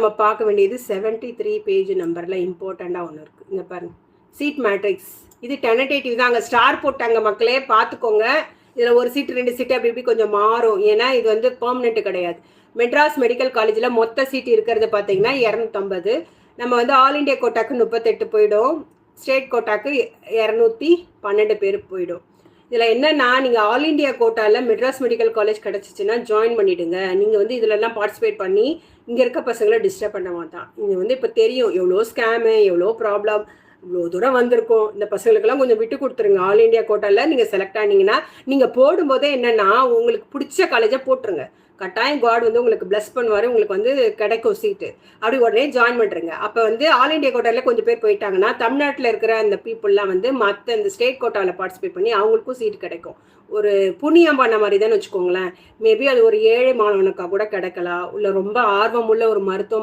நம்ம பார்க்க வேண்டியது 73 பேஜ் நம்பரில் இம்பார்ட்டண்ட்டாக ஒன்று இருக்குது. இங்கே பாருங்கள், சீட் மேட்ரிக்ஸ். இது டெனடேட்டிவ் தான், அங்கே ஸ்டார் போட்டாங்க மக்களே, பார்த்துக்கோங்க. இதில் ஒரு சீட்டு 2 சீட்டு அப்படி இப்படி கொஞ்சம் மாறும், ஏன்னா இது வந்து பெர்மனெண்ட் கிடையாது. மெட்ராஸ் மெடிக்கல் காலேஜில் மொத்த சீட்டு இருக்கிறது பார்த்தீங்கன்னா 250. நம்ம வந்து ஆல் இண்டியா கோட்டாக்கு 38 போயிடும், ஸ்டேட் கோட்டாக்கு 212 பேர் போயிடும். இதில் என்னன்னா, நீங்கள் ஆல் இண்டியா கோட்டாவில் மெட்ராஸ் மெடிக்கல் காலேஜ் கிடச்சிச்சின்னா ஜாயின் பண்ணிவிடுங்க. நீங்கள் வந்து இதிலெல்லாம் பார்ட்டிசிபேட் பண்ணி இங்கே இருக்க பசங்களை டிஸ்டர்ப் பண்ண மாட்டான். இங்கே வந்து இப்போ தெரியும் எவ்வளோ ஸ்கேமு, எவ்வளோ ப்ராப்ளம், இவ்வளோ தூரம் வந்திருக்கும். இந்த பசங்களுக்கெல்லாம் கொஞ்சம் விட்டு கொடுத்துருங்க. ஆல் இண்டியா கோட்டாவில் நீங்கள் செலக்ட் ஆனீங்கன்னா, நீங்கள் போடும்போதே என்னென்னா உங்களுக்கு பிடிச்ச காலேஜை போட்டுருங்க. கட்டாயம் காட் வந்து உங்களுக்கு பிளஸ் பண்ணுவார், உங்களுக்கு வந்து கிடைக்கும் சீட்டு. அப்படி உடனே ஜாயின் பண்ணுறங்க. அப்போ வந்து ஆல் இண்டியா கோட்டாவில் கொஞ்சம் பேர் போயிட்டாங்கன்னா, தமிழ்நாட்டில் இருக்கிற அந்த பீப்புளெலாம் வந்து மற்ற இந்த ஸ்டேட் கோட்டாவில் பார்ட்டிசிபேட் பண்ணி அவங்களுக்கும் சீட்டு கிடைக்கும். ஒரு புண்ணியம் பண்ண மாதிரி தான் வச்சுக்கோங்களேன். மேபி அது ஒரு ஏழை மாணவனுக்காக கூட கிடைக்கலாம், இல்லை ரொம்ப ஆர்வம் உள்ள ஒரு மருத்துவ